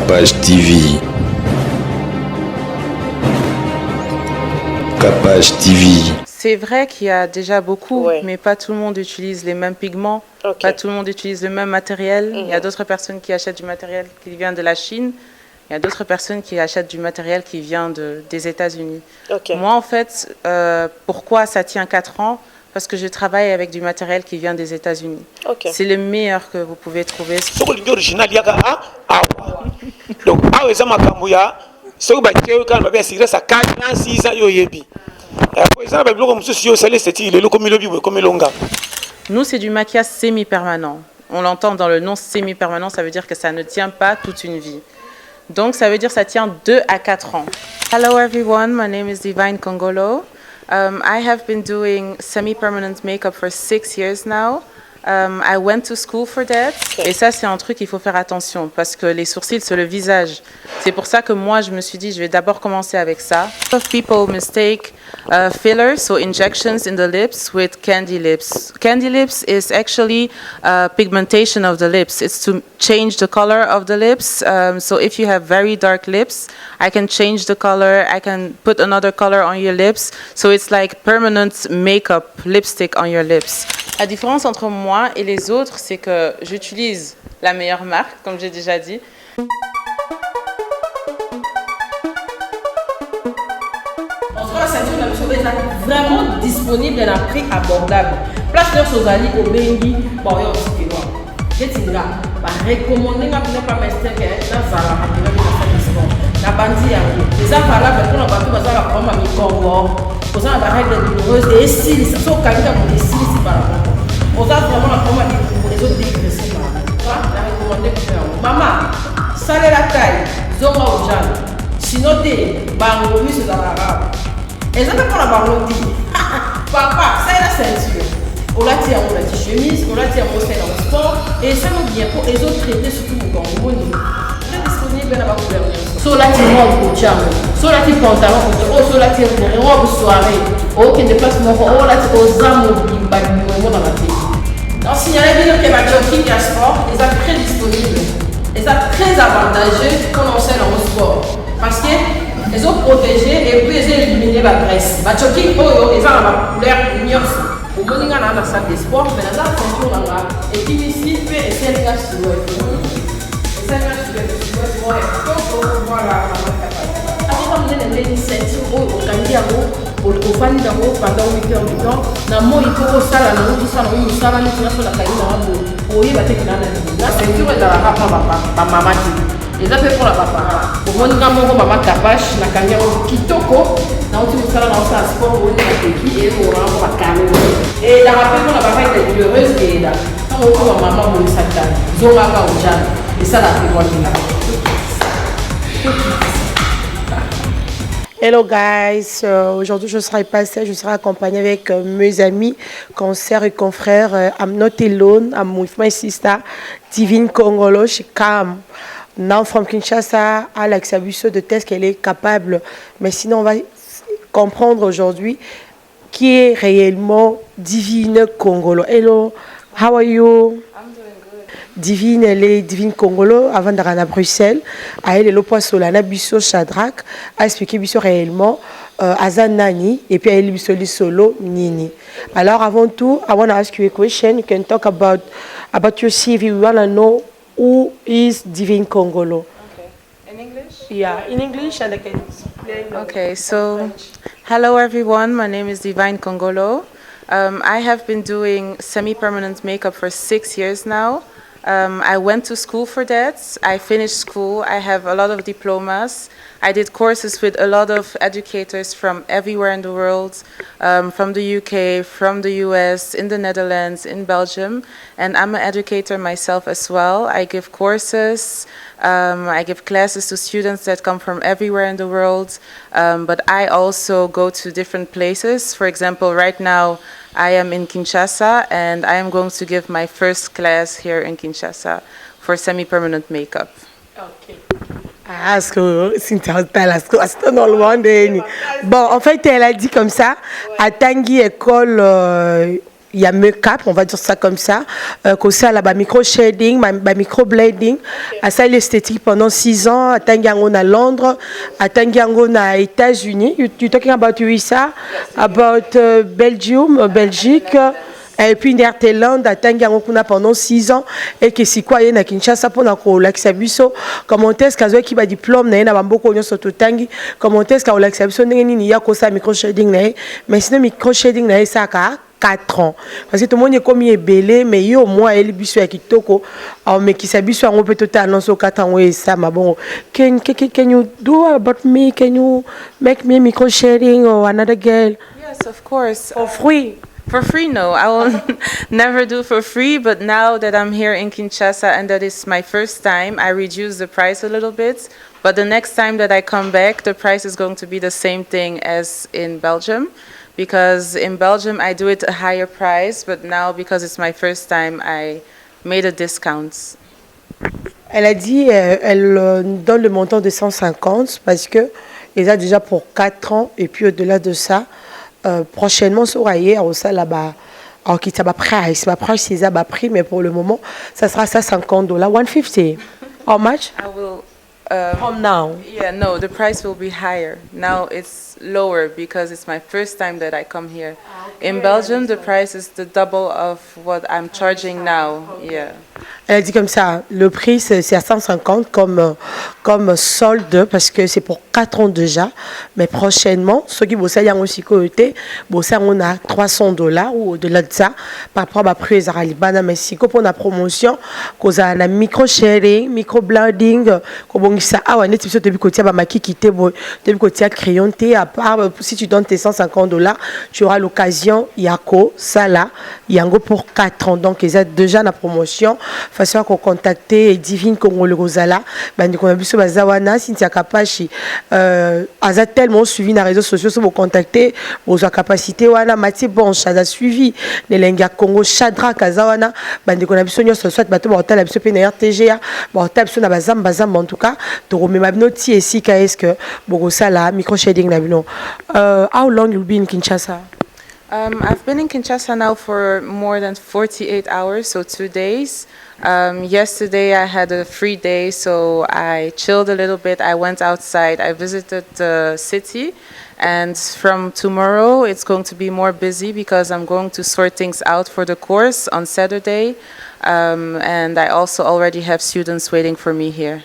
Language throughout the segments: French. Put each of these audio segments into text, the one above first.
Capage TV. Capage TV. C'est vrai qu'il y a déjà beaucoup, mais pas tout le monde utilise les mêmes pigments, pas tout le monde utilise le même matériel. Il y a d'autres personnes qui achètent du matériel qui vient de la Chine, il y a d'autres personnes qui achètent du matériel qui vient des États-Unis. Moi, en fait, pourquoi ça tient 4 ans? Parce que je travaille avec du matériel qui vient des États-Unis. C'est le meilleur que vous pouvez trouver. Nous, c'est du maquillage semi-permanent. On l'entend dans le nom semi-permanent, ça veut dire que ça ne tient pas toute une vie. Donc, ça veut dire que ça tient 2 à 4 ans. Hello everyone, my name is Divine Congolo. I have been doing semi-permanent makeup for 6 years now. I went to school for that. Et ça, c'est un truc qu'il faut faire attention parce que les sourcils, c'est le visage. C'est pour ça que moi, je me suis dit, je vais d'abord commencer avec ça. A lot of people mistake fillers, so injections in the lips, with candy lips. Candy lips is actually pigmentation of the lips. It's to change the color of the lips. So if you have very dark lips, I can change the color. I can put another color on your lips. So it's like permanent makeup lipstick on your lips. La différence entre moi et les autres, c'est que j'utilise la meilleure marque, comme j'ai déjà dit. En soi, la ceinture de la mission est vraiment disponible à un prix abordable. Place leur Sozali au Bengi, bon, il y a aussi des lois. Je dis là, recommander à ne pas mettre la Zara, la bandit, les affaires pour la bateau, parce que la pomme a mis Congo, pour la règle douloureuse et style, ça sont calés dans des styles ici par rapport. On a vraiment la pomme pour les autres dégraissés. La recommander pour maman, salé la taille, zoma au jam, sinon t'es bangomi sur l'arabe. Et ça fait pour la bangomi. Papa, ça est la ceinture. On l'a tiré en chemise, on l'a tiré en en sport, et ça nous vient pour les autres traités, surtout pour Congo. Disponible dans la gouvernance. Sur la tire robe au charme, sur la tire pantalon, sur la tire robe soirée, aucun déplacement, oh la tire aux âmes au dans la tête. Donc, signaler bien que ma jockey qui a sport, ils sont très disponibles, ils sont très avantageux quand on sait dans le sport. Parce qu'ils ont protégé et puis ils ont éliminé la graisse. Ma jockey, ils ont la couleur lumière. Au moins, il y a dans la salle de sport, mais dans la ceinture, et puis ici, il fait essayer de la silhouette. Voilà. Avant de donner les ceintures au candidat, au fan d'ango pendant 8 heures du temps, na mo il faut ça là, nous ça nous ça là nous sur la caille là, oui bah t'es là la ceinture est dans la papa maman dit. Et ça fait pour la papa. Au moins nous avons maman capache na candidat kitoko, na on dit ça là dans ça sport on est qui et on va calmer. Et la rappel pour la papa est heureuse et là. Quand on voit maman mon satan, zonga ka au jam. Et ça la fait moi qui là. Hello guys, aujourd'hui je serai passée, je serai accompagnée avec mes amis, consoeurs et confrères. I'm not alone, I'm with my sister Divine Congolo. She come now from Kinshasa. Alex a vu ce de test qu'elle est capable, mais sinon on va comprendre aujourd'hui qui est réellement Divine Congolo. Hello, how are you? Divine, elle est Divine Congolo avant d'aller à Bruxelles. Elle est le poisson là, Bisso Shadrach a expliqué Bisso réellement Azan Nani et puis elle est solo Nini. Alors avant tout, I want to ask you a question. You can talk about your CV. We want to know who is Divine Congolo. Okay. In English? Yeah, in English and I can explain. Okay, so hello everyone. My name is Divine Congolo. I have been doing semi-permanent makeup for 6 years now. I went to school for that. I finished school. I have a lot of diplomas. I did courses with a lot of educators from everywhere in the world, from the UK, from the US, in the Netherlands, in Belgium. And I'm an educator myself as well. I give courses. I give classes to students that come from everywhere in the world. But I also go to different places. For example, right now, I am in Kinshasa, and I am going to give my first class here in Kinshasa for semi-permanent makeup. Okay. Bon, en fait, elle a dit comme ça, à Tanguy École il y a make-up, on va dire ça comme ça, comme ça là, micro shading, micro blading, à ça l'esthétique pendant 6 ans, à Tangiango à Londres, à Tangiango aux États-Unis. You talking about USA, about Belgium, Belgique. Et puis Netherlands à Tangiango pendant 6 ans et que si quoi na Kinshasa pour na ko lakisa biso comment est-ce qu'azo qui ba diplôme na bamboko nyonso to tangi comment est-ce qu'au lakisa biso ndenge nini ya ko sa micro shading na mais sinon micro shading na ça ka 4 ans parce que tout le monde est comme belé mais yo moi el biso ya kitoko mais qui sa biso ngo peut total non so 4 ans ouais ça ma bon can you do about me, can you make me micro shading or another girl? Yes, of course. For free. For free, no. I will never do for free, but now that I'm here in Kinshasa and that is my first time, I reduce the price a little bit. But the next time that I come back, the price is going to be the same thing as in Belgium. Because in Belgium, I do it a higher price, but now because it's my first time, I made a discount. Elle a dit elle donne le montant de 150 parce que elle a déjà pour 4 ans et puis au-delà de ça, prochainement sur ailleurs ça là-bas alors qui ça va price c'est ça prix mais pour le moment ça sera ça $50 150. How much? I will from now. Yeah, no, the price will be higher. Now it's lower because it's my first time that I come here. In Belgium, the price is the double of what I'm charging now. Yeah. Elle a dit comme ça, le prix c'est à 150 comme solde parce que c'est pour 4 ans déjà. Mais prochainement, ceux qui bossent aussi côté, bossent on a $300 ou au-delà de ça par rapport à prix les Arabana Mexico pour la promotion, cause à la micro sharing, micro blending, comme ça ah ouais, net depuis côté ba maki quitter depuis côté crayon T à part si tu donnes tes $150, tu auras l'occasion yako ça là, yango pour 4 ans. Donc ils ont déjà la promotion. Façon qu'on contacter Divine Congolo Rosala bandi qu'on a biso bazawana Cynthia Kapashi aza tellement suivi na réseaux sociaux sur vos contacter vos capacité wana Mathieu Bonche a suivi les lenga Congo Chadra Kazawana bandi qu'on a biso nyonso soit bato ba hôtel biso pe na RTGA ba hôtel biso na bazam en tout cas to remema binoti ici qu'est-ce que bogosala micro shading na bino. How long you been in Kinshasa? I've been in Kinshasa now for more than 48 hours, so 2 days. Yesterday I had a free day, so I chilled a little bit. I went outside, I visited the city, and from tomorrow it's going to be more busy because I'm going to sort things out for the course on Saturday, and I also already have students waiting for me here.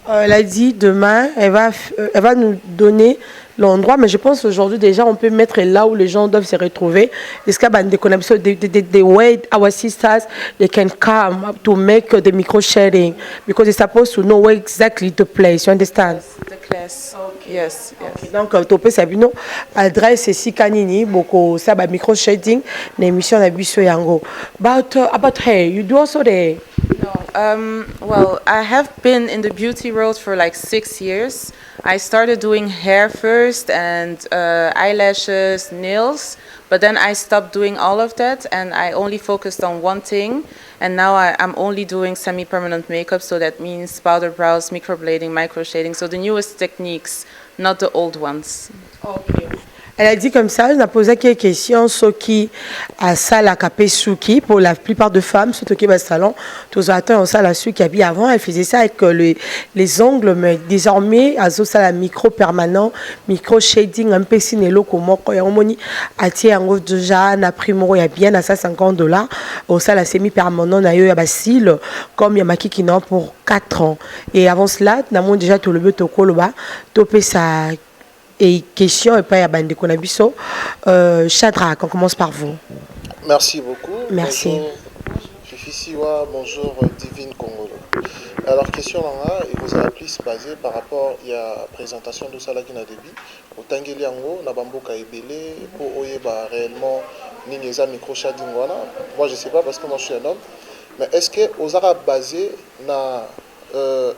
Elle a dit demain, elle va nous donner l'endroit, mais je pense aujourd'hui déjà on peut mettre là où les gens doivent se retrouver. Est-ce qu'il y a des connexions, the way our sisters they can come to make the micro sharing because they're supposed to know where exactly the place. You understand? The class. Okay. Yes. Okay. Donc tu peux savoir adresse ici kanini beaucoup ça ba micro shading l'émission na biso yango. About hair, you do also the. No. Well, I have been in the beauty world for like 6 years. I started doing hair first and eyelashes, nails, but then I stopped doing all of that and I only focused on one thing. And now I'm only doing semi-permanent makeup, so that means powder brows, microblading, micro shading. So the newest techniques, not the old ones. Okay. Elle a dit comme ça, elle a posé quelques questions sur qui a ça la capé souki pour la plupart de femmes, surtout qui va au salon. Tous attendent ça la souki qui avant, elle faisait ça avec les ongles, mais désormais à ça la micro permanent, micro shading un peu sinelo comme quand il y a moni à tirer en gros déjà na primo il y a bien à ça $50 au ça la semi permanent na yo ya basil comme il y a maki qui non pour 4 ans et avant cela na mon déjà tout le but au koloba topé ça. Et question et pas à bande qu'on a biso. Chadra, on commence par vous. Merci beaucoup. Merci. Bonjour, Fifisiwa, bonjour Divine Congolo. Alors question là, il vous a plus basé par rapport à la présentation de ça là qui n'a débit. Au Tangeli Ango, na bamboka ebele pour oyeba réellement nineza micro shading wana. Moi je sais pas parce que moi je suis un homme. Mais est-ce que aux arabes basé na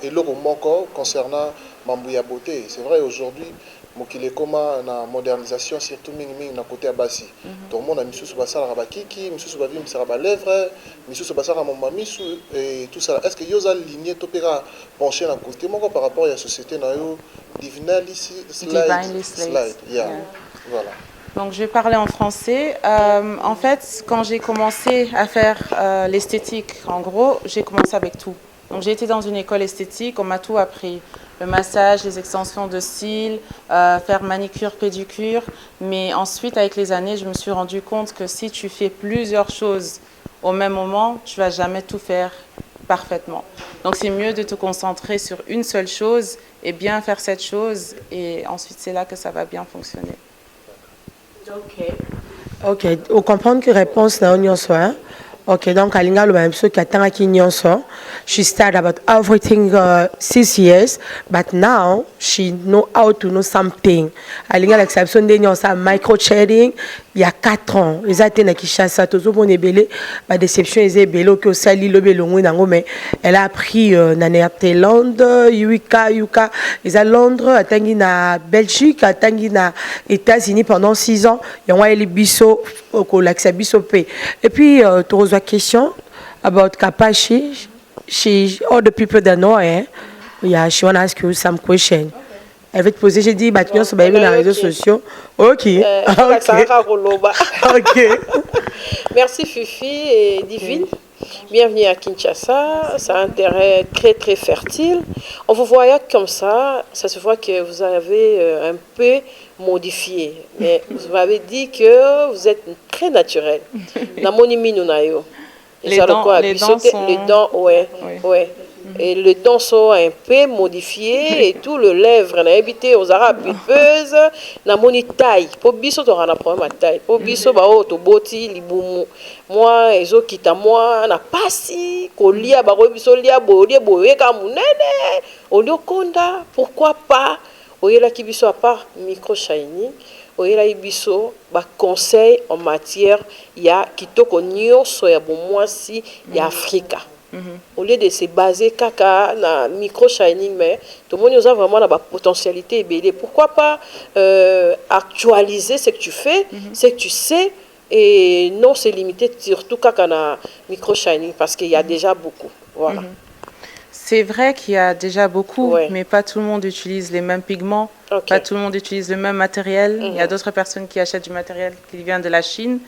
et le moko concernant Mambouya beauté, c'est vrai aujourd'hui mokile koma na modernisation surtout mingi na côté abasi tout le monde a misusu basala rabakiki misusu bavi misara ba lèvres misusu basala mama misu et tout ça est-ce que yoza lignée topera pencher na côté moko par rapport à la société na yo divinely slide yeah. Voilà. Donc, je vais parler en français. En fait, quand j'ai commencé à faire l'esthétique, en gros, j'ai commencé avec tout. Donc, j'ai été dans une école esthétique, on m'a tout appris. Le massage, les extensions de cils, faire manicure, pédicure. Mais ensuite, avec les années, je me suis rendu compte que si tu fais plusieurs choses au même moment, tu ne vas jamais tout faire parfaitement. Donc, c'est mieux de te concentrer sur une seule chose et bien faire cette chose. Et ensuite, c'est là que ça va bien fonctionner. Ok, vous comprenez que réponse na nyonso hein? Ok, donc alinga lo même so ki atanga ki nyonso. She started about everything 6 years, but now she know how to know something. Alinga l'exception de nyonso micro shading il y a 4 ans. Les athènes na Kinshasa tozo bon belé, ba déception est belé que sali lo belongo nango mais elle a appris na Néerlande, UK, ils à Londres, atangi na Belgique, atangi na États-Unis pendant 6 ans. Yonwa eli biso ko l'accès biso pe. Et puis tu reçois question about Kapashi. She all the people that know her. Yeah, she wanna ask you some question. Elle va te poser, j'ai dit, bah, tu viens sur les réseaux sociaux. Ok. Ok. Merci Fifi et Divine. Bienvenue à Kinshasa. C'est un terrain très très fertile. On vous voyait comme ça se voit que vous avez un peu modifié. Mais vous avez dit que vous êtes très naturel. Les dents, ouais. Et les dents sont un peu modifiées et tout le lèvre on a habité aux arabes pipeuse na moni taille po biso to na problème taille po biso ba o to boti libumu moi ezo kita moi na pasi kolia ba ko biso lia boye ka munene olio konda pourquoi pas oyela ki biso à part micro shining oyela biso ba conseil en matière ya kitoko nyonso ya bomwasi ya Afrika. Au lieu de se baser kaka na micro shining mais tout le monde a vraiment la potentialité BD. Pourquoi pas actualiser ce que tu fais, ce que tu sais et non se limiter surtout kaka na micro shining parce qu'il y a déjà beaucoup. Voilà. C'est vrai qu'il y a déjà beaucoup, mais pas tout le monde utilise les mêmes pigments, pas tout le monde utilise le même matériel. Il y a d'autres personnes qui achètent du matériel qui vient de la Chine.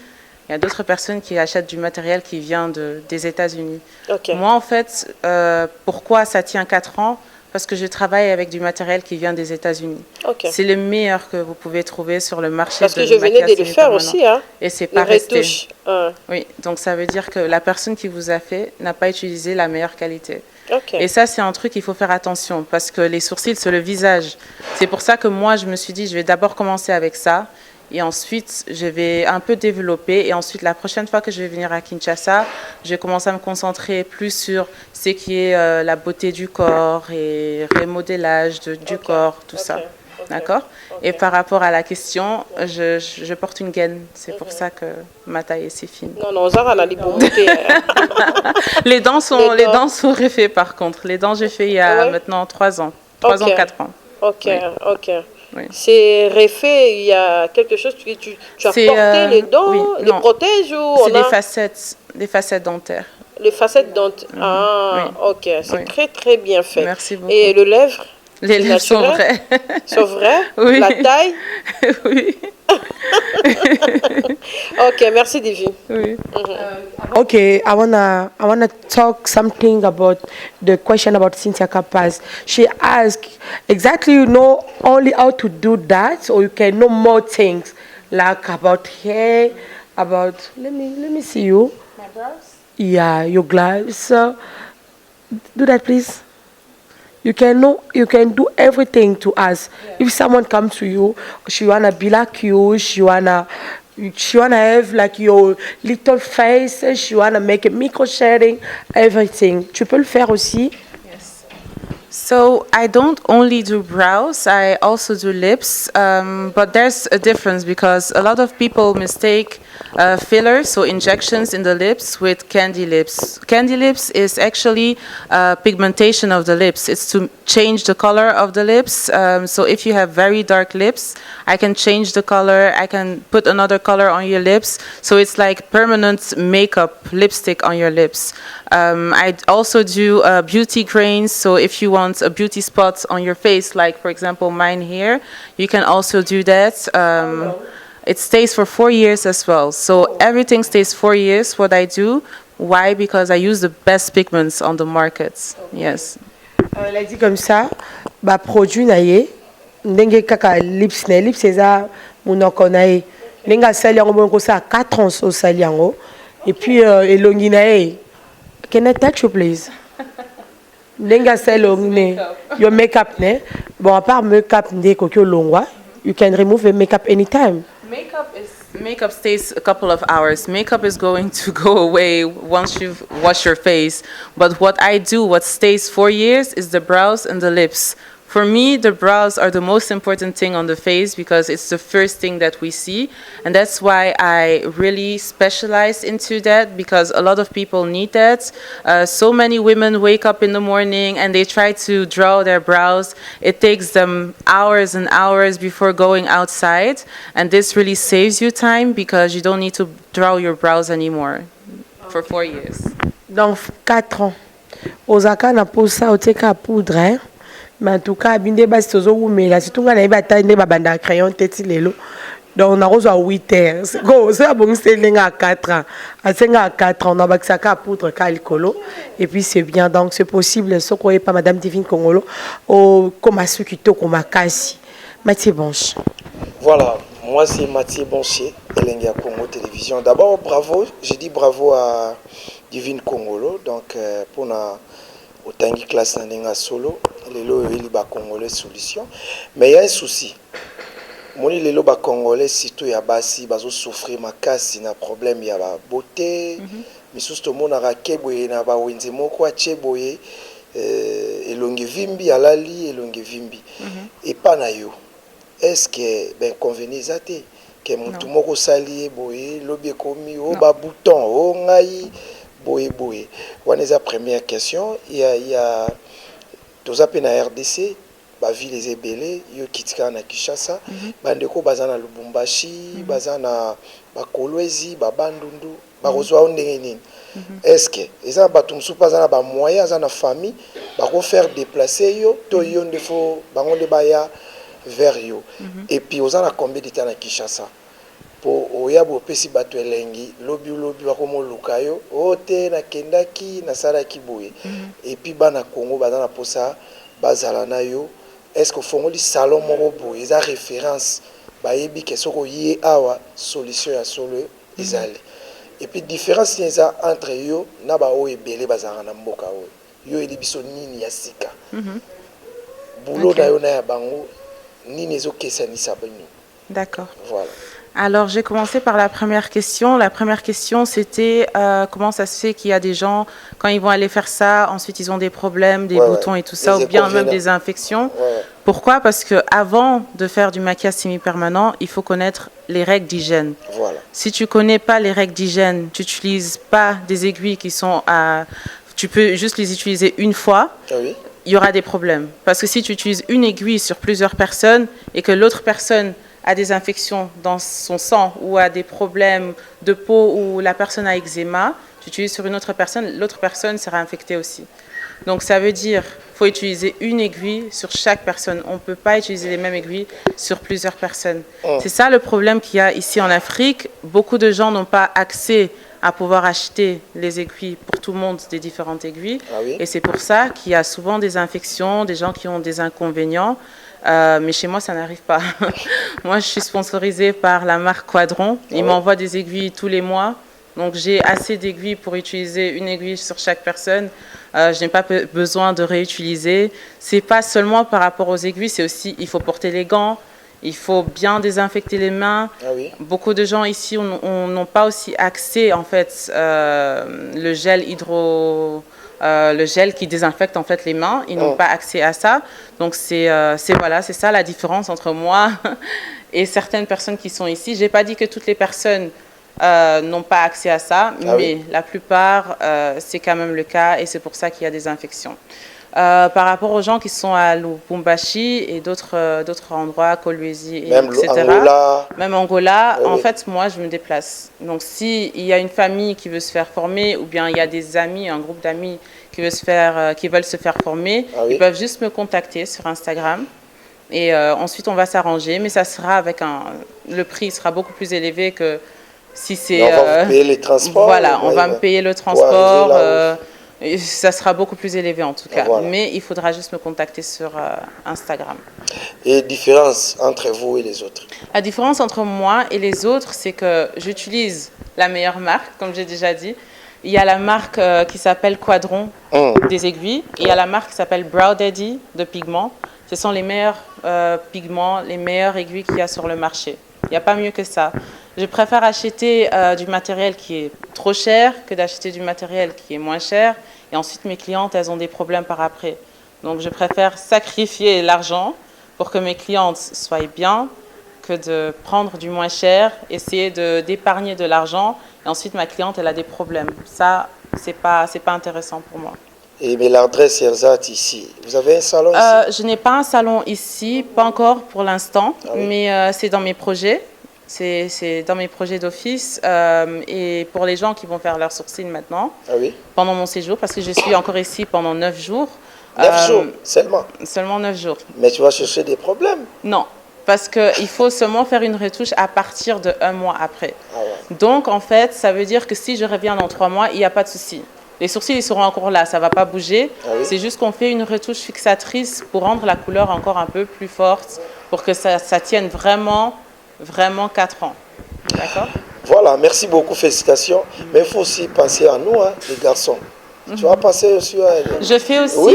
Il y a d'autres personnes qui achètent du matériel qui vient des États-Unis. Moi, en fait, pourquoi ça tient 4 ans? Parce que je travaille avec du matériel qui vient des États-Unis. C'est le meilleur que vous pouvez trouver sur le marché. Parce que je venais de le faire aussi. Hein? Et c'est pas resté. Oui, donc ça veut dire que la personne qui vous a fait n'a pas utilisé la meilleure qualité. Et ça, c'est un truc qu'il faut faire attention parce que les sourcils, c'est le visage. C'est pour ça que moi, je me suis dit, je vais d'abord commencer avec ça. Et ensuite, je vais un peu développer. Et ensuite, la prochaine fois que je vais venir à Kinshasa, je vais commencer à me concentrer plus sur ce qui est la beauté du corps et remodélage du corps, tout ça. D'accord? Et par rapport à la question, je porte une gaine. C'est pour ça que ma taille est si fine. Non, ça va aller pour monter. Les dents sont refaits par contre. Les dents, j'ai fait il y a maintenant 3 ans. 3 ans, 4 ans. Ok. Oui. C'est refait, il y a quelque chose, tu as porté les dents, les protèges ou c'est des facettes dentaires. Les facettes dentaires, ok, c'est très très bien fait. Merci beaucoup. Et le lèvre? Les lèvres sont vraies. Sont vraies? Oui. La taille? Oui. Ok, merci Divine. Oui. Okay, I wanna talk something about the question about Cynthia Kapaz. She asked exactly, you know only how to do that, or you can know more things like about hair, about let me see you. My brows? Yeah, your gloves. Do that, please. You can do everything to us. Yeah. If someone comes to you, she wanna be like you, she wanna have like your little face, she wanna make a micro shading, everything. Tu peux le faire aussi? Yes. So I don't only do brows, I also do lips, but there's a difference because a lot of people mistake fillers, so injections in the lips, with candy lips. Candy lips is actually pigmentation of the lips. It's to change the color of the lips. So if you have very dark lips, I can change the color. I can put another color on your lips. So it's like permanent makeup lipstick on your lips. I also do beauty grains. So if you want a beauty spot on your face, like for example mine here, you can also do that. It stays for 4 years as well. So everything stays 4 years, what I do. Why? Because I use the best pigments on the market. Yes. Elle a dit comme ça, bah produit na ye, ndenge kaka lips na lips eza munoko na ye. Ndenge sali yango bonko ça 4 ans so sali yango. Et puis elongi na ye. Can I touch you please? Ndenge sali longi your makeup ne. Bon à part makeup ndé kokyo longwa, you can remove the makeup anytime. Makeup stays a couple of hours. Makeup is going to go away once you've washed your face. But what I do, what stays 4 years, is the brows and the lips. For me, the brows are the most important thing on the face because it's the first thing that we see. And that's why I really specialize into that because a lot of people need that. So many women wake up in the morning and they try to draw their brows. It takes them hours and hours before going outside. And this really saves you time because you don't need to draw your brows anymore for 4 years. Dans 4 ans, Osaka na posa oteka poudre, hein? Mais en tout cas, binde basi tozo umela si tunga na iba tande babanda crayon teti lelo. Donc on a reçu à 8 heures. Go, ça bon c'est lenga à 4 ans. À 5 à 4 ans, on a baxaka ka poudre ka alcoolo et puis c'est bien donc c'est possible ce qu'on est pas madame Divine Congolo au comme à suki to comme kasi. Mathieu Bonche. Voilà, moi c'est Mathieu Bonchier, Elenga Congo Télévision. D'abord, bravo, j'ai dit bravo à Divine Congolo, donc pour na autangi classe na solo, lelo eli ba congolais solution. Mais il y a un souci. Moni lelo ba congolais surtout ya basi bazo souffrir makasi na problème ya ba beauté. Misusu to mona ka keboye na ba wenze moko a cheboye elongi vimbi alali elongi vimbi. Et pas na yo. Est-ce que ben convenir zate que mutu moko sali boye lobi komi o ba bouton o ngai boye boye. Wana eza première question, il y a toza pe na RDC ba ville les ebele yo kitika na Kinshasa bandeko bazana Lubumbashi bazana ba Kolwezi ba Bandundu ba kozwa ndenge nini. Est-ce que eza bato musu bazana ba moyens za na famille ba ko faire déplacer yo to yo ndefo bango de baya vers yo. Et puis ozana combien de temps na Kinshasa po oyabo pesi bato elengi lobi bakomo lukayo ote na kendaki na salaki boye. Et puis bana Congo bazana posa bazala na yo. Est-ce que fongoli salon moko boye eza référence bayebi ke soko yé awa solution ya solo ezali. Et puis différence eza entre yo na ba o ebele bazala na mboka o yo elibiso nini ya sika boulot na yo na ya bango nini ezokesanisa bino. D'accord. Voilà. Alors, j'ai commencé par la première question. La première question, c'était comment ça se fait qu'il y a des gens, quand ils vont aller faire ça, ensuite ils ont des problèmes, des boutons et tout ça, ou bien même des infections. Pourquoi? Parce qu'avant de faire du maquillage semi-permanent, il faut connaître les règles d'hygiène. Voilà. Si tu ne connais pas les règles d'hygiène, tu n'utilises pas des aiguilles qui sont à... Tu peux juste les utiliser une fois. Oui. Il y aura des problèmes. Parce que si tu utilises une aiguille sur plusieurs personnes et que l'autre personne a des infections dans son sang ou a des problèmes de peau ou la personne a eczéma, tu utilises sur une autre personne, l'autre personne sera infectée aussi. Donc ça veut dire qu'il faut utiliser une aiguille sur chaque personne. On ne peut pas utiliser les mêmes aiguilles sur plusieurs personnes. C'est ça le problème qu'il y a ici en Afrique. Beaucoup de gens n'ont pas accès à pouvoir acheter les aiguilles pour tout le monde, des différentes aiguilles. Et c'est pour ça qu'il y a souvent des infections, des gens qui ont des inconvénients. Mais chez moi, ça n'arrive pas. Moi, je suis sponsorisée par la marque Quadron. Ils m'envoient des aiguilles tous les mois. Donc, j'ai assez d'aiguilles pour utiliser une aiguille sur chaque personne. Je n'ai pas besoin de réutiliser. Ce n'est pas seulement par rapport aux aiguilles, c'est aussi, il faut porter les gants, il faut bien désinfecter les mains. Beaucoup de gens ici n'ont pas aussi accès, en fait, le gel qui désinfecte en fait les mains, ils n'ont pas accès à ça. Donc c'est ça la différence entre moi et certaines personnes qui sont ici. J'ai pas dit que toutes les personnes n'ont pas accès à ça, mais la plupart c'est quand même le cas et c'est pour ça qu'il y a des infections. Par rapport aux gens qui sont à Lubumbashi et d'autres endroits, Kolwezi, etc. Même Angola, en fait, moi, je me déplace. Donc, s'il y a une famille qui veut se faire former ou bien il y a des amis, un groupe d'amis qui veulent se faire former, ils peuvent juste me contacter sur Instagram. Et ensuite, on va s'arranger, mais ça sera avec le prix sera beaucoup plus élevé que si c'est... On va vous payer les transports. Voilà, on va me payer le transport. Ça sera beaucoup plus élevé en tout cas. Voilà. Mais il faudra juste me contacter sur Instagram. Et différence entre vous et les autres? La différence entre moi et les autres, c'est que j'utilise la meilleure marque, comme j'ai déjà dit. Il y a la marque qui s'appelle Quadron des aiguilles. Et il y a la marque qui s'appelle Brow Daddy de pigments. Ce sont les meilleurs pigments, les meilleures aiguilles qu'il y a sur le marché. Il n'y a pas mieux que ça. Je préfère acheter du matériel qui est trop cher que d'acheter du matériel qui est moins cher. Et ensuite, mes clientes, elles ont des problèmes par après. Donc, je préfère sacrifier l'argent pour que mes clientes soient bien que de prendre du moins cher, essayer d'épargner de l'argent. Et ensuite, ma cliente, elle a des problèmes. Ça, c'est pas intéressant pour moi. Et mais l'adresse exacte ici, vous avez un salon ici? Je n'ai pas un salon ici, pas encore pour l'instant, mais c'est dans mes projets. C'est dans mes projets d'office et pour les gens qui vont faire leurs sourcils maintenant, pendant mon séjour, parce que je suis encore ici pendant 9 jours. 9 jours seulement? Seulement 9 jours. Mais tu vas chercher des problèmes? Non, parce qu'il faut seulement faire une retouche à partir de 1 mois après. Donc en fait, ça veut dire que si je reviens dans 3 mois, il n'y a pas de souci. Les sourcils, ils seront encore là, ça ne va pas bouger. C'est juste qu'on fait une retouche fixatrice pour rendre la couleur encore un peu plus forte, pour que ça tienne vraiment 4 ans. D'accord? Voilà, merci beaucoup, félicitations. Mais il faut aussi penser à nous, hein, les garçons. Tu vas penser aussi à... Je fais aussi, oui.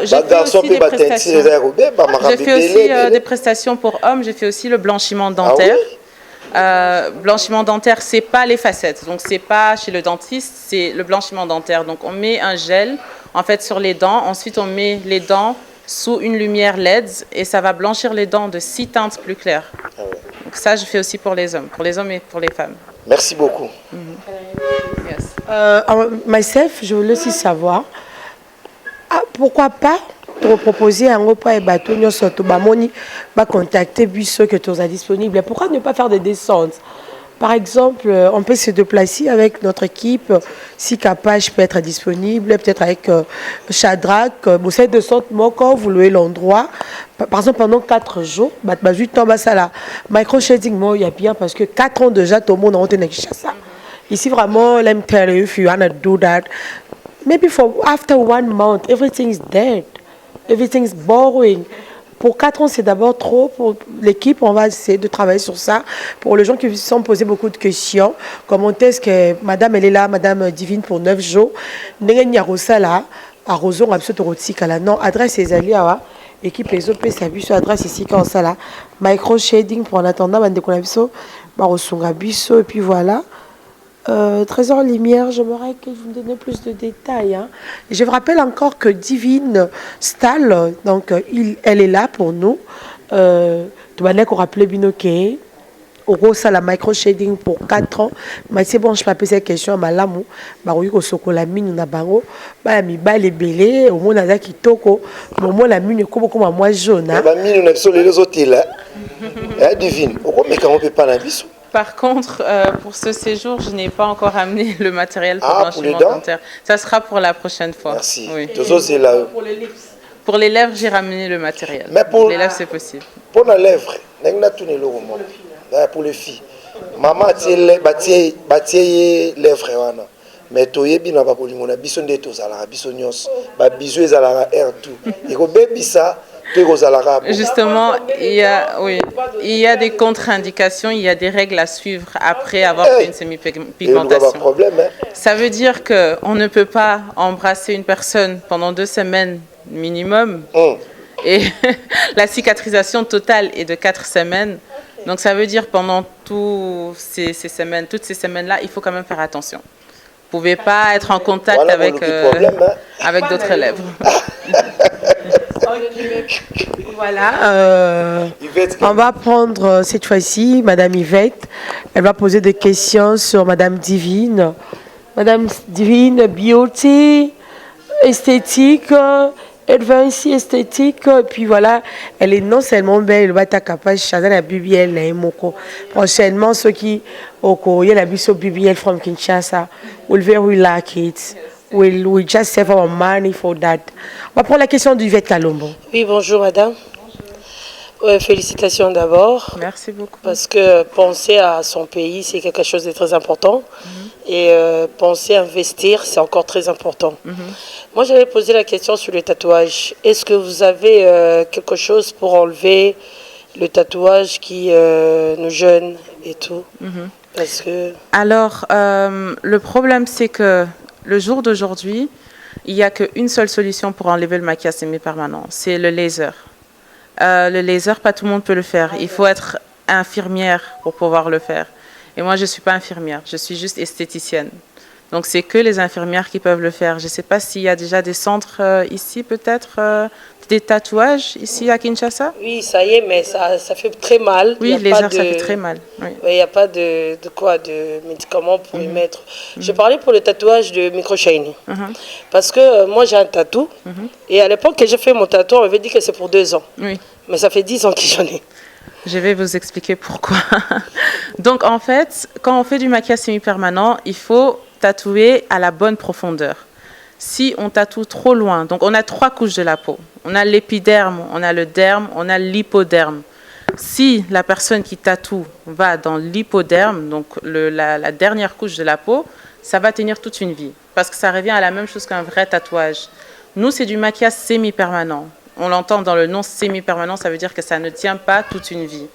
Je fais aussi des prestations. Je fais aussi des prestations pour hommes. Je fais aussi le blanchiment dentaire. Blanchiment dentaire, c'est pas les facettes. Donc, c'est pas chez le dentiste, c'est le blanchiment dentaire. Donc, on met un gel, en fait, sur les dents. Ensuite, on met les dents sous une lumière LED et ça va blanchir les dents de 6 teintes plus claires. Donc ça, je fais aussi pour les hommes et pour les femmes. Merci beaucoup. Yes. Myself, je voulais aussi savoir, pourquoi pas te proposer un repas et bateau, nous sommes contacter ceux que tu as disponibles. Pourquoi ne pas faire des descentes? Par exemple, on peut se déplacer avec notre équipe, si Capage peut être disponible, peut-être avec Shadrach, vous savez, de sorte quand vous louez l'endroit, par exemple pendant 4 jours, micro-shading, il y a bien parce que 4 ans déjà, tout le monde a entendu ça. Ici, vraiment, let me tell you, if you want to do that, maybe after 1 month, everything is dead, everything is boring. Pour 4 ans, c'est d'abord trop. Pour l'équipe, on va essayer de travailler sur ça. Pour les gens qui se sont posés beaucoup de questions, comment est-ce que madame, elle est là, madame Divine, pour 9 jours. Non, adresse les alliés, équipe les autres, ça vu sur adresse ici, quand ça là. Micro shading pour en attendant, et puis voilà. Trésor Lumière, j'aimerais que vous me donniez plus de détails. Hein. Je vous rappelle encore que Divine Stahl, donc elle est là pour nous. Tu vas qu'on rappelle Binoké. Au gros, ça la micro shading pour 4 ans. Mais c'est bon, je peux poser cette question à Malamu. Baroui ko sokola mine na bango. Ba mi ba les belé. Au moins na kitoko. Au moins la mine ko beaucoup moi jaune. Ba mine na biso les autres là. Divine. Au mais comment on peut pas na biso? Par contre, pour ce séjour, je n'ai pas encore amené le matériel pour blanchiment dentaire. Ça sera pour la prochaine fois. Merci. Oui. Pour les lèvres, j'ai ramené le matériel. Mais pour les lèvres, c'est possible. Pour les lèvres, pour les filles. Maman, tu lèvres. Mais tu es bien pour les filles. Bison de tous à la bisonios. Bisous à la air tout. Et au bébé ça. Justement, il y a des contre-indications, il y a des règles à suivre après avoir fait une semi-pigmentation. Ça veut dire qu'on ne peut pas embrasser une personne pendant 2 semaines minimum et la cicatrisation totale est de 4 semaines. Donc ça veut dire pendant toutes ces semaines-là, il faut quand même faire attention. Vous ne pouvez pas être en contact avec d'autres lèvres. Voilà, on va prendre cette fois-ci Madame Yvette. Elle va poser des questions sur Madame Divine. Madame Divine, beauty, esthétique, advanced esthétique. Et puis voilà, elle est non seulement belle, elle va être capable de changer la BBL. Prochainement, ceux qui ont la BBL from Kinshasa will very like it. We'll just save our money for that. On va prendre la question d'Yvette Kalombo. Oui, bonjour madame. Ouais, félicitations d'abord. Merci beaucoup. Parce que penser à son pays, c'est quelque chose de très important. Et penser à investir, c'est encore très important. Moi, j'avais posé la question sur le tatouage. Est-ce que vous avez quelque chose pour enlever le tatouage qui nous gêne et tout? Parce que... Alors, le problème, c'est que le jour d'aujourd'hui, il n'y a qu'une seule solution pour enlever le maquillage semi-permanent, c'est le laser. Le laser, pas tout le monde peut le faire. Il faut être infirmière pour pouvoir le faire. Et moi, je ne suis pas infirmière, je suis juste esthéticienne. Donc, c'est que les infirmières qui peuvent le faire. Je ne sais pas s'il y a déjà des centres ici, peut-être, des tatouages ici à Kinshasa. Oui, ça y est, mais ça fait très mal. Oui, les laser, ça fait très mal. Oui. Il n'y a pas de médicaments pour y mettre. Je parlais pour le tatouage de micro-shiny. Parce que moi, j'ai un tatou. Et à l'époque que j'ai fait mon tatou, on m'avait dit que c'est pour 2 ans. Oui. Mais ça fait 10 ans que j'en ai. Je vais vous expliquer pourquoi. Donc, en fait, quand on fait du maquillage semi-permanent, il faut tatouer à la bonne profondeur. Si on tatoue trop loin, donc on a 3 couches de la peau. On a l'épiderme, on a le derme, on a l'hypoderme. Si la personne qui tatoue va dans l'hypoderme, donc la dernière couche de la peau, ça va tenir toute une vie. Parce que ça revient à la même chose qu'un vrai tatouage. Nous, c'est du maquillage semi-permanent. On l'entend dans le nom semi-permanent, ça veut dire que ça ne tient pas toute une vie.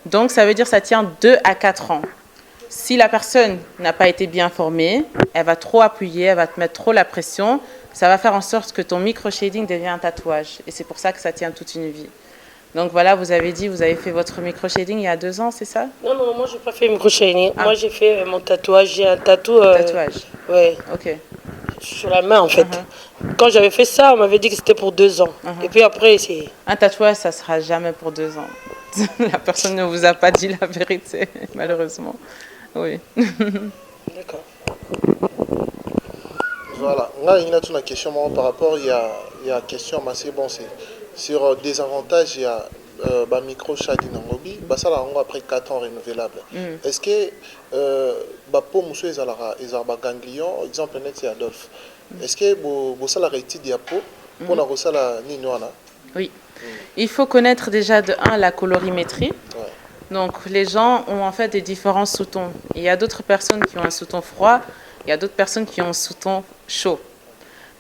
Donc, ça veut dire que ça tient 2 à 4 ans. Si la personne n'a pas été bien formée, elle va trop appuyer, elle va te mettre trop la pression, ça va faire en sorte que ton micro-shading devient un tatouage. Et c'est pour ça que ça tient toute une vie. Donc voilà, vous avez dit, vous avez fait votre micro-shading il y a 2 ans, c'est ça? Non, moi, je n'ai pas fait micro-shading. Moi, j'ai fait mon tatouage. J'ai un tatou... tatouage? Oui. Ok. Sur la main, en fait. Quand j'avais fait ça, on m'avait dit que c'était pour 2 ans. Et puis après, c'est... Un tatouage, ça ne sera jamais pour 2 ans. La personne ne vous a pas dit la vérité, malheureusement. Oui. D'accord. Voilà. Là, il y a une question par rapport, il y a une question, mais c'est bon, c'est sur des avantages, il y a micro shading en hobby, ça là après 4 ans renouvelable. Est-ce que pour monsieur ils ont ganglion, exemple net c'est Adolphe. Est-ce que ça la étude ya peau pour la ça la ninoana? Oui. Il faut connaître déjà de 1 la colorimétrie. Ouais. Donc les gens ont en fait des différents sous-tons. Il y a d'autres personnes qui ont un sous-ton froid, il y a d'autres personnes qui ont un sous-ton chaud.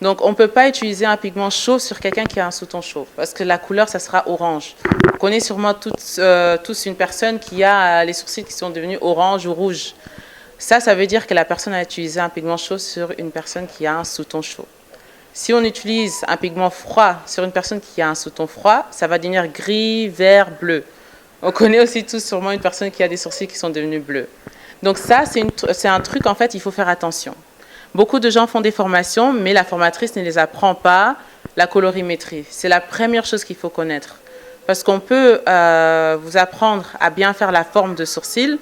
Donc on ne peut pas utiliser un pigment chaud sur quelqu'un qui a un sous-ton chaud, parce que la couleur, ça sera orange. Vous connaissez sûrement tous une personne qui a les sourcils qui sont devenus orange ou rouge. Ça veut dire que la personne a utilisé un pigment chaud sur une personne qui a un sous-ton chaud. Si on utilise un pigment froid sur une personne qui a un sous-ton froid, ça va devenir gris, vert, bleu. On connaît aussi tous sûrement une personne qui a des sourcils qui sont devenus bleus. Donc ça, c'est un truc, en fait, il faut faire attention. Beaucoup de gens font des formations, mais la formatrice ne les apprend pas, la colorimétrie. C'est la première chose qu'il faut connaître. Parce qu'on peut vous apprendre à bien faire la forme de sourcils,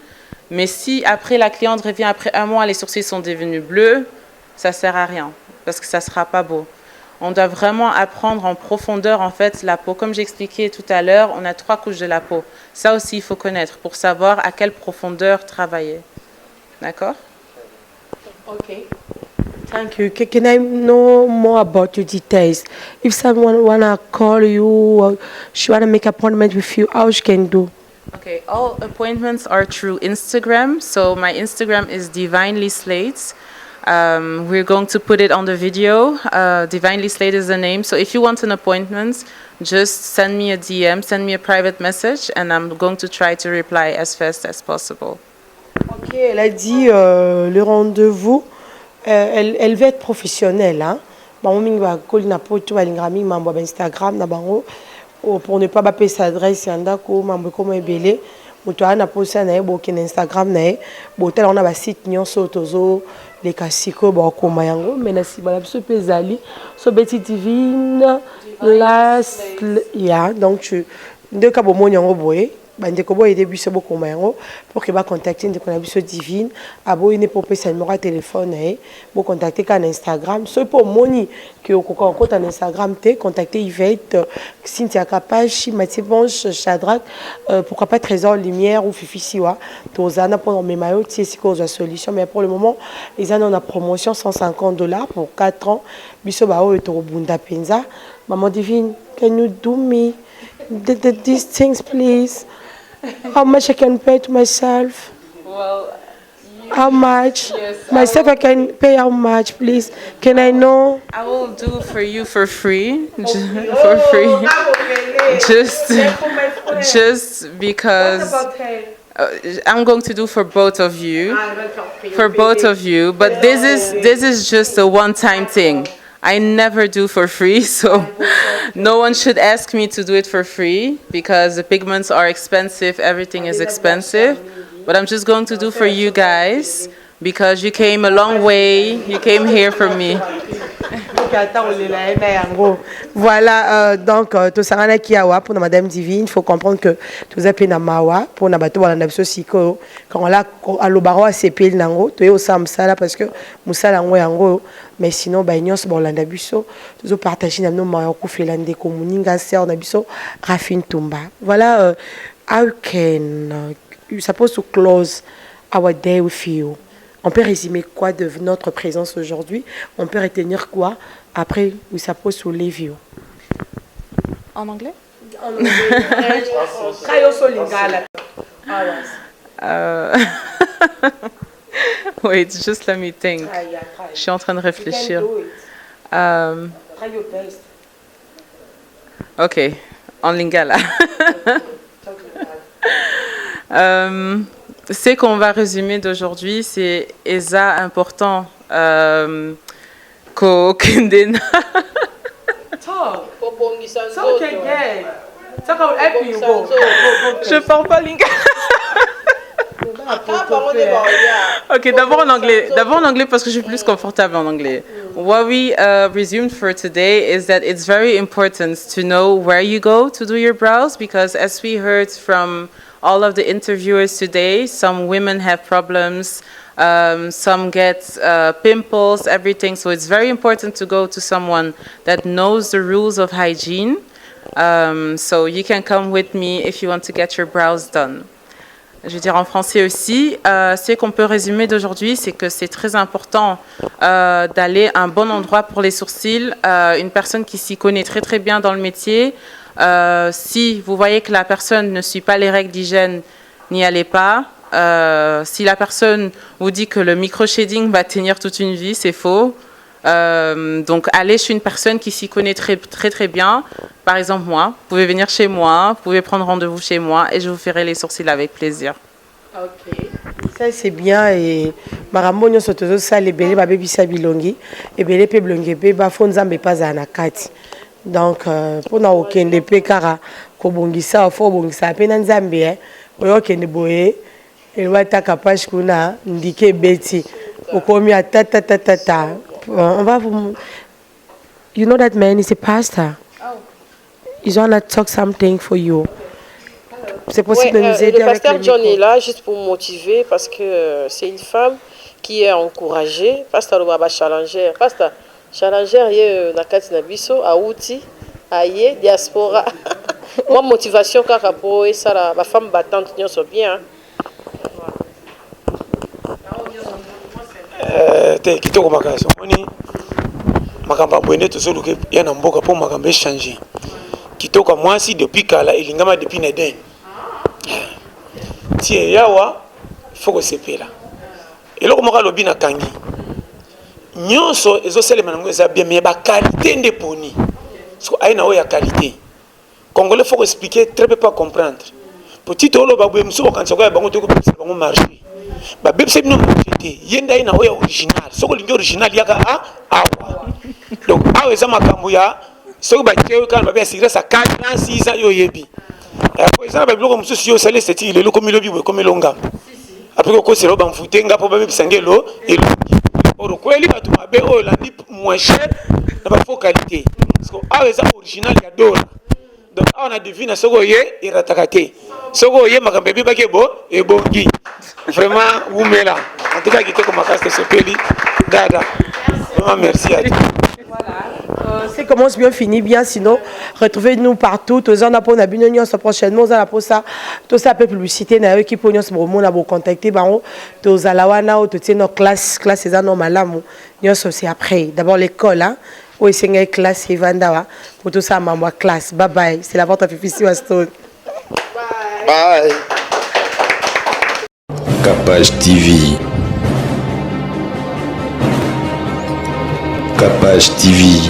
mais si après la cliente revient après 1 mois, les sourcils sont devenus bleus, ça ne sert à rien, parce que ça ne sera pas beau. On doit vraiment apprendre en profondeur, en fait, la peau. Comme j'expliquais tout à l'heure, on a 3 couches de la peau. Ça aussi, il faut connaître pour savoir à quelle profondeur travailler. D'accord? OK. Thank you. Can I know more about your details? If someone wanna call you or she wanna make an appointment with you, how she can do? Okay, all appointments are through Instagram. So my Instagram is Divinely Slates. We're going to put it on the video. Divinely Slate is the name. So if you want an appointment, just send me a DM, send me a private message, and I'm going to try to reply as fast as possible. Ok, elle a dit le rendez-vous, elle veut être professionnelle. Hein? Pour ne pas bapper sa adresse, moto na posa na ye boke na Instagram na ye botala on a ba site nyonso tozo les kasiko ba koma yango mais na si bala biso pe zali so beti divine las ya donc tu ndeka bo monyango boye bande ko boye début so bokoma yango pour que ba contacter ndeko na biso divine abo ine pour pesa numéro de téléphone na ye bo contacter ka na Instagram so pour moni que okoko okota na Instagram te contacter Yvette Cynthia Kapachi Mathieu Bonche Shadrach pourquoi pas Trésor Lumière ou Fifi Siwa tozana pour mes maillots c'est si cause la solution mais pour le moment ils en ont la promotion $150 pour 4 ans biso ba o to bunda penza maman divine can you do me these things, please? How much I can pay to myself? Well, How much? Yes, Myself, I can pay how much, please? Can I know? I will do for you for free, for free, just because I'm going to do for both of you, But this is just a one-time thing. I never do for free, so no one should ask me to do it for free because the pigments are expensive. Everything is expensive, but I'm just going to do for you guys because you came a long way. You came here for me. Voilà, donc, tout ça, pour Madame Divine, il faut comprendre que tout ça, c'est mawa pour na bateau, voilà, quand on l'a à l'obaro, c'est pile nango, tu es au samsala parce que musala yango, mais sinon, bah, nyos, bon, l'anda busso, tout partager nos mawa koufélande, komuninga, sœur, nabiso, Rafine Tumba. Voilà, how can you supposed to close our day with you? On peut résumer quoi de notre présence aujourd'hui? On peut retenir quoi? Après, we supposed to leave you. En anglais? Wait, just let me think. Je suis en train de réfléchir. Ok, en lingala. Ce qu'on va résumer d'aujourd'hui, c'est Eza important. Kendena. Je parle pas lingala. Ok, d'abord en anglais. D'abord en anglais parce que je suis plus confortable en anglais. What we resumed for today is that it's very important to know where you go to do your brows because as we heard from all of the interviewers today, some women have problems, some get pimples, everything. So it's very important to go to someone that knows the rules of hygiene. So you can come with me if you want to get your brows done. Je veux dire en français aussi, ce qu'on peut résumer d'aujourd'hui, c'est que c'est très important d'aller à un bon endroit pour les sourcils, une personne qui s'y connaît très très bien dans le métier. Si vous voyez que la personne ne suit pas les règles d'hygiène, n'y allez pas. Si la personne vous dit que le micro-shading va tenir toute une vie, c'est faux. Donc allez chez une personne qui s'y connaît très très très bien. Par exemple moi, vous pouvez venir chez moi, vous pouvez prendre rendez-vous chez moi et je vous ferai les sourcils avec plaisir. Ok, ça c'est bien et marambo nyonso tozo sala ebele babebisa bilongi ebele pe blongi pe bafo nzambe epazala na kati donc mpona okende pe kaka kobongisa fo obongisa pe na nzambe oyo okende boye elwataka page kuna ndike ebeti okomi atatatata. On va vous... You know that man is a pastor. Oh. He's gonna talk something for you. C'est possible de nous aider le avec pasteur John est là juste pour motiver parce que c'est une femme qui est encouragée. Pasteur Baba Challenger. Pasteur Challenger, il est dans Kati Nabiso, à Outi, à Yé, diaspora. Moi, motivation, car pour ça, la femme battante, nous sommes bien. Kitoko makasi moni makamba bwende tozoluke ya na mboka po makamba échanger kitoko mwasi depuis kala elingama depuis Neden tie yawa foko sepela eloko moko lobi na kangi nyonso ezoselema nango eza bien mais ba qualité nde poni parce que aina o ya qualité congolais faut expliquer très peu pas comprendre petit olo ba bwe muso kanisa ko ya bango to ko bango marché ba bebse bino marché yenda ina o ya original soko lingi original yaka awa donc awa eza makambo ya soko ba teo kan ba bien sa 4 ans 6 ans yo yebi pour ça ba biloko muso yo sale c'est il le komi lobi we komi longa après ko selo ba mfutenga po ba bebisa ngelo elo oro kweli ba tu mabe o la ni moins cher na ba faux qualité parce que awa eza original ya dola donc on a devine soko ye iratakate soko ye makambe bi bakebo e bongi vraiment oumela en tout cas qui te comme casse ce peli dada vraiment merci à toi. Voilà, c'est commence bien fini bien sinon retrouvez-nous partout tous en apona binonion prochainement on a pour ça tout ça peut publicité na eux qui pognon ce moment na vous contacter bango tous à la wana ou toutes nos classes ça non malamu nyonso c'est après d'abord l'école hein Oui, c'est une classe et Vandawa. Pour tout ça, maman, classe. Bye bye. C'est la vente à Fifi Stone. Bye. Capage TV. Capage TV.